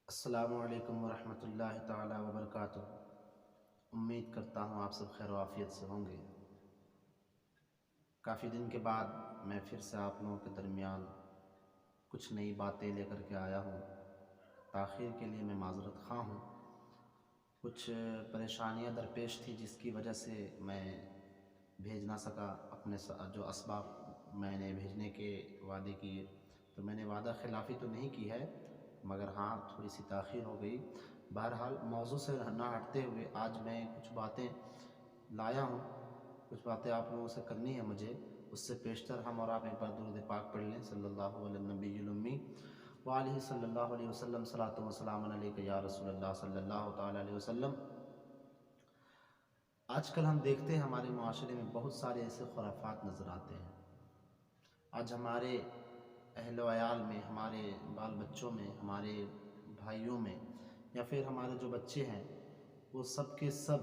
السلام علیکم ورحمۃ اللہ تعالی وبرکاتہ۔ امید کرتا ہوں آپ سب خیر و عافیت سے ہوں گے۔ کافی دن کے بعد میں پھر سے آپ لوگوں کے درمیان کچھ نئی باتیں لے کر کے آیا ہوں۔ تاخیر کے لیے میں معذرت خواہ ہوں۔ کچھ پریشانیاں درپیش تھی جس کی وجہ سے میں بھیج نہ سکا اپنے جو اسباب میں نے بھیجنے کے وعدے کیے، تو میں نے وعدہ خلافی تو نہیں کی ہے، مگر ہاں تھوڑی سی تاخیر ہو گئی۔ بہرحال موضوع سے نہ ہٹتے ہوئے آج میں کچھ باتیں لایا ہوں، کچھ باتیں آپ لوگوں سے کرنی ہے مجھے۔ اس سے پیشتر ہم اور آپ ایک بار درود پاک پڑھ لیں، صلی اللہ علی النبی الامی وآلہ صلی اللہ علیہ وسلم، صلاۃ و سلام علیک یا رسول اللہ صلی اللہ تعالی علیہ وسلم۔ آج کل ہم دیکھتے ہیں ہمارے معاشرے میں بہت سارے ایسے خرافات نظر آتے ہیں۔ آج ہمارے اہل و عیال میں، ہمارے بال بچوں میں، ہمارے بھائیوں میں، یا پھر ہمارے جو بچے ہیں، وہ سب کے سب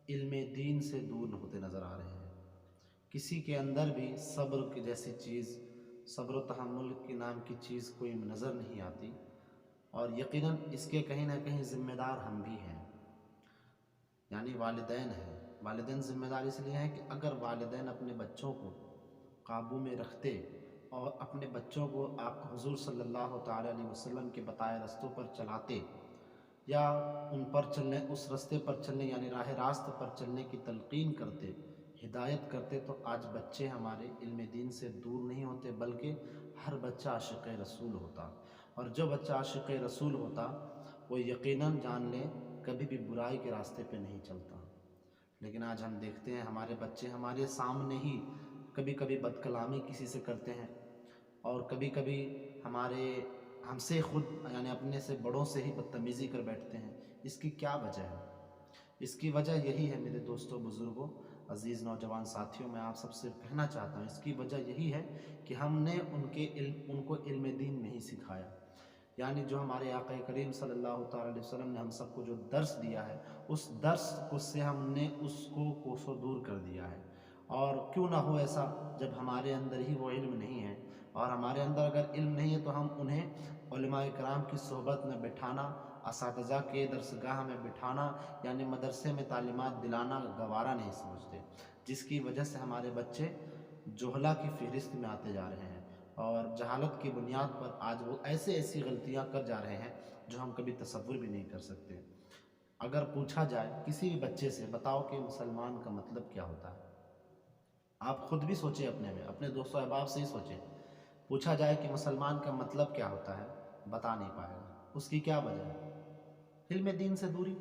علم دین سے دور ہوتے نظر آ رہے ہیں۔ کسی کے اندر بھی صبر کی جیسی چیز، صبر و تحمل کے نام کی چیز کوئی نظر نہیں آتی، اور یقیناً اس کے کہیں نہ کہیں ذمہ دار ہم بھی ہیں، یعنی والدین ہیں۔ والدین ذمہ دار اس لیے ہیں کہ اگر والدین اپنے بچوں کو قابو میں رکھتے اور اپنے بچوں کو آپ حضور صلی اللہ تعالی علیہ وسلم کے بتائے رستوں پر چلاتے، یا ان پر چلنے، اس رستے پر چلنے یعنی راہ راست پر چلنے کی تلقین کرتے، ہدایت کرتے، تو آج بچے ہمارے علم دین سے دور نہیں ہوتے، بلکہ ہر بچہ عاشق رسول ہوتا۔ اور جو بچہ عاشق رسول ہوتا وہ یقیناً جان لیں کبھی بھی برائی کے راستے پہ نہیں چلتا۔ لیکن آج ہم دیکھتے ہیں ہمارے بچے ہمارے سامنے ہی کبھی کبھی بد کلامی کسی سے کرتے ہیں، اور کبھی کبھی ہم سے خود یعنی اپنے سے بڑوں سے ہی بدتمیزی کر بیٹھتے ہیں۔ اس کی کیا وجہ ہے؟ اس کی وجہ یہی ہے میرے دوستوں، بزرگوں، عزیز نوجوان ساتھیوں، میں آپ سب سے کہنا چاہتا ہوں، اس کی وجہ یہی ہے کہ ہم نے ان کو علم دین نہیں سکھایا۔ یعنی جو ہمارے آقا کریم صلی اللہ تعالی علیہ وسلم نے ہم سب کو جو درس دیا ہے، اس درس سے ہم نے اس کو کوسوں دور کر دیا ہے۔ اور کیوں نہ ہو ایسا جب ہمارے اندر ہی وہ علم نہیں ہے، اور ہمارے اندر اگر علم نہیں ہے تو ہم انہیں علماء کرام کی صحبت میں بٹھانا، اساتذہ کے درسگاہ میں بٹھانا، یعنی مدرسے میں تعلیمات دلانا گوارا نہیں سمجھتے، جس کی وجہ سے ہمارے بچے جہلا کی فہرست میں آتے جا رہے ہیں، اور جہالت کی بنیاد پر آج وہ ایسی غلطیاں کر جا رہے ہیں جو ہم کبھی تصور بھی نہیں کر سکتے۔ اگر پوچھا جائے کسی بھی بچے سے، بتاؤ کہ مسلمان کا مطلب کیا ہوتا ہے، آپ خود بھی سوچیں، اپنے میں، اپنے دوست و احباب سے ہی سوچیں۔ پوچھا جائے کہ مسلمان کا مطلب کیا ہوتا ہے، بتا نہیں پائے گا۔ اس کی کیا وجہ ہے؟ علم دین سے دوری۔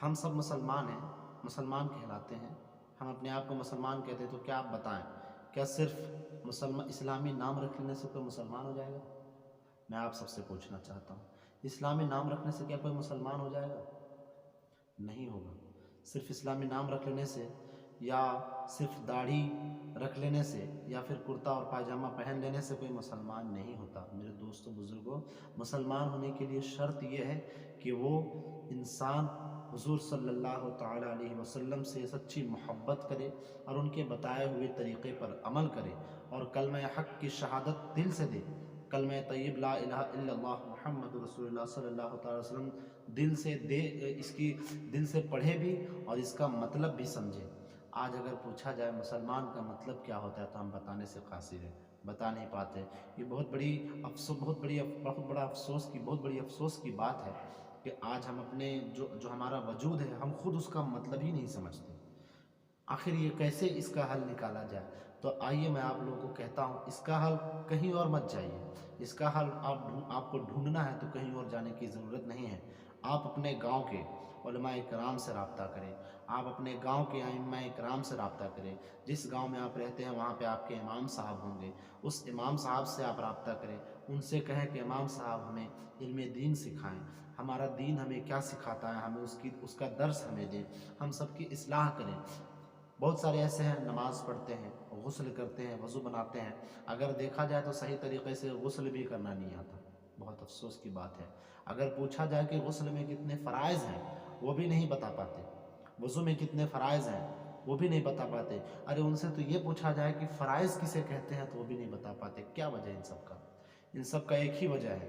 ہم سب مسلمان ہیں، مسلمان کہلاتے ہیں، ہم اپنے آپ کو مسلمان کہتے ہیں، تو کیا آپ بتائیں، کیا صرف اسلامی نام رکھ لینے سے کوئی مسلمان ہو جائے گا؟ میں آپ سب سے پوچھنا چاہتا ہوں، اسلامی نام رکھنے سے کیا کوئی مسلمان ہو جائے گا؟ نہیں ہوگا۔ صرف اسلامی نام رکھ لینے سے، یا صرف داڑھی رکھ لینے سے، یا پھر کرتا اور پائجامہ پہن لینے سے کوئی مسلمان نہیں ہوتا۔ میرے دوستوں، بزرگوں، مسلمان ہونے کے لیے شرط یہ ہے کہ وہ انسان حضور صلی اللہ تعالی علیہ وسلم سے سچی محبت کرے، اور ان کے بتائے ہوئے طریقے پر عمل کرے، اور کلمہ حق کی شہادت دل سے دے، کلمہ طیب لا الہ الا اللہ محمد رسول اللہ صلی اللہ تعالی وسلم دل سے دے، اس کی دل سے پڑھے بھی اور اس کا مطلب بھی سمجھے۔ آج اگر پوچھا جائے مسلمان کا مطلب کیا ہوتا ہے تو ہم بتانے سے قاصر ہیں، بتا نہیں پاتے۔ یہ بہت بڑا افسوس کی بات ہے کہ آج ہم اپنے جو ہمارا وجود ہے، ہم خود اس کا مطلب ہی نہیں سمجھتے۔ آخر یہ کیسے اس کا حل نکالا جائے؟ تو آئیے میں آپ لوگوں کو کہتا ہوں، اس کا حل کہیں اور مت جائیے۔ اس کا حل آپ کو ڈھونڈنا ہے تو کہیں اور جانے کی ضرورت نہیں ہے۔ آپ اپنے گاؤں کے علماء کرام سے رابطہ کریں، آپ اپنے گاؤں کے ائمہ کرام سے رابطہ کریں۔ جس گاؤں میں آپ رہتے ہیں وہاں پہ آپ کے امام صاحب ہوں گے، اس امام صاحب سے آپ رابطہ کریں، ان سے کہیں کہ امام صاحب ہمیں علم دین سکھائیں، ہمارا دین ہمیں کیا سکھاتا ہے، ہمیں اس کا درس ہمیں دیں، ہم سب کی اصلاح کریں۔ بہت سارے ایسے ہیں، نماز پڑھتے ہیں، غسل کرتے ہیں، وضو بناتے ہیں، اگر دیکھا جائے تو صحیح طریقے سے غسل بھی کرنا نہیں آتا۔ بہت افسوس کی بات ہے۔ اگر پوچھا جائے کہ غسل میں کتنے فرائض ہیں، وہ بھی نہیں بتا پاتے۔ وضو میں کتنے فرائض ہیں، وہ بھی نہیں بتا پاتے۔ ارے ان سے تو یہ پوچھا جائے کہ فرائض کسے کہتے ہیں تو وہ بھی نہیں بتا پاتے۔ کیا وجہ ہے ان سب کا؟ ان سب کا ایک ہی وجہ ہے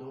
2,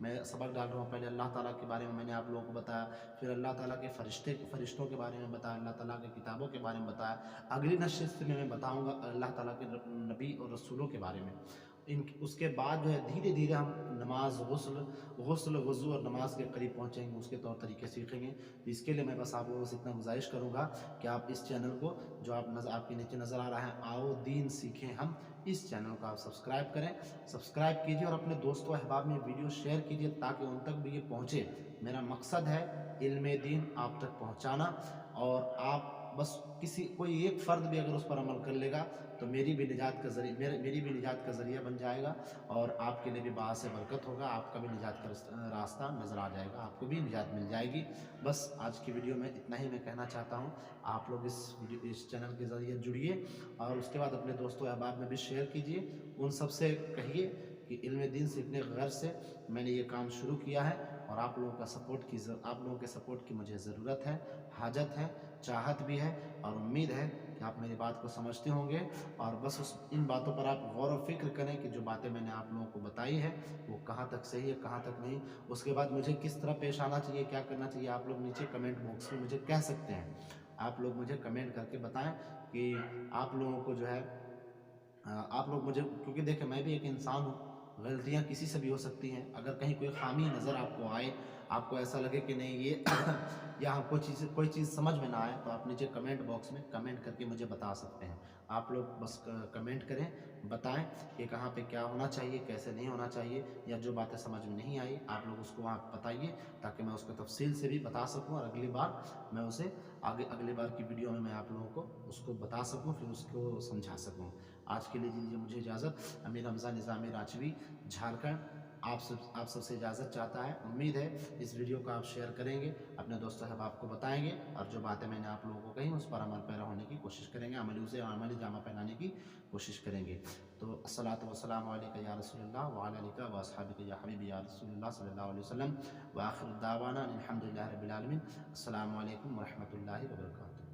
میں سبق ڈال رہا ہوں۔ پہلے اللہ تعالیٰ کے بارے میں میں نے آپ لوگوں کو بتایا، پھر اللہ تعالیٰ کے فرشتوں کے بارے میں بتایا، اللہ تعالیٰ کی کتابوں کے بارے میں بتایا۔ اگلی نشست میں بتاؤں گا اللہ تعالیٰ کے نبی اور رسولوں کے بارے میں۔ اس کے بعد جو ہے دھیرے دھیرے ہم نماز، غسل وضو اور نماز کے قریب پہنچیں گے، اس کے طور طریقے سیکھیں گے۔ تو اس کے لیے میں بس آپ لوگوں سے اتنا گزارش کروں گا کہ آپ اس چینل کو جو آپ کے نیچے نظر آ رہا ہے آؤ دین سیکھیں ہم، اس چینل کو آپ سبسکرائب کریں، سبسکرائب کیجئے اور اپنے دوستوں احباب میں ویڈیو شیئر کیجئے تاکہ ان تک بھی یہ پہنچے۔ میرا مقصد ہے علم دین آپ تک پہنچانا، اور آپ بس کوئی ایک فرد بھی اگر اس پر عمل کر لے گا تو میری بھی نجات کا ذریعہ بن جائے گا، اور آپ کے لیے بھی باعث برکت ہوگا، آپ کا بھی نجات کا راستہ نظر آ جائے گا، آپ کو بھی نجات مل جائے گی۔ بس آج کی ویڈیو میں اتنا ہی میں کہنا چاہتا ہوں۔ آپ لوگ اس چینل کے ذریعے جڑیے اور اس کے بعد اپنے دوستوں احباب میں بھی شیئر کیجئے، ان سب سے کہیے کہ علم دین سیکھنے کے غرض سے میں نے یہ کام شروع کیا ہے، اور آپ لوگوں کے سپورٹ کی مجھے ضرورت ہے، حاجت ہے، چاہت بھی ہے، اور امید ہے کہ آپ میری بات کو سمجھتے ہوں گے، اور بس ان باتوں پر آپ غور و فکر کریں کہ جو باتیں میں نے آپ لوگوں کو بتائی ہے وہ کہاں تک صحیح ہے کہاں تک نہیں۔ اس کے بعد مجھے کس طرح پیش آنا چاہیے، کیا کرنا چاہیے، آپ لوگ نیچے کمنٹ باکس میں مجھے کہہ سکتے ہیں۔ آپ لوگ مجھے کمنٹ کر کے بتائیں کہ آپ لوگوں کو جو ہے آپ لوگ مجھے، کیونکہ دیکھیں میں بھی ایک انسان ہوں، غلطیاں کسی سے بھی ہو سکتی ہیں۔ اگر کہیں کوئی خامی نظر آپ کو آئے، آپ کو ایسا لگے کہ نہیں یہ یا کوئی چیز سمجھ میں نہ آئے، تو آپ نیچے کمنٹ باکس میں کمنٹ کر کے مجھے بتا سکتے ہیں۔ آپ لوگ بس کمنٹ کریں، بتائیں کہ کہاں پہ کیا ہونا چاہیے، کیسے نہیں ہونا چاہیے، یا جو باتیں سمجھ میں نہیں آئی آپ لوگ اس کو وہاں بتائیے تاکہ میں اس کو تفصیل سے بھی بتا سکوں، اور اگلی بار میں اسے اگلی بار کی ویڈیو میں آپ لوگوں کو اس کو بتا سکوں، پھر اس کو سمجھا سکوں۔ آج کے لیے دیجیے مجھے اجازت۔ امیر حمزہ نظامی راجوی، جھارکھنڈ آپ سب سے اجازت چاہتا ہے۔ امید ہے اس ویڈیو کو آپ شیئر کریں گے، اپنے دوست احباب کو بتائیں گے، اور جو باتیں میں نے آپ لوگوں کو کہیں اس پر عمل پیرا ہونے کی کوشش کریں گے، عملی جامہ پہنانے کی کوشش کریں گے۔ تو الصلاۃ والسلام علیک یا رسول اللہ وعلی آلک و اصحابک یا حبیبی یا رسول اللہ صلی اللہ علیہ وسلم، وآخر دعوانا الحمد للہ رب العالمین۔ السلام علیکم ورحمۃ اللہ وبرکاتہ۔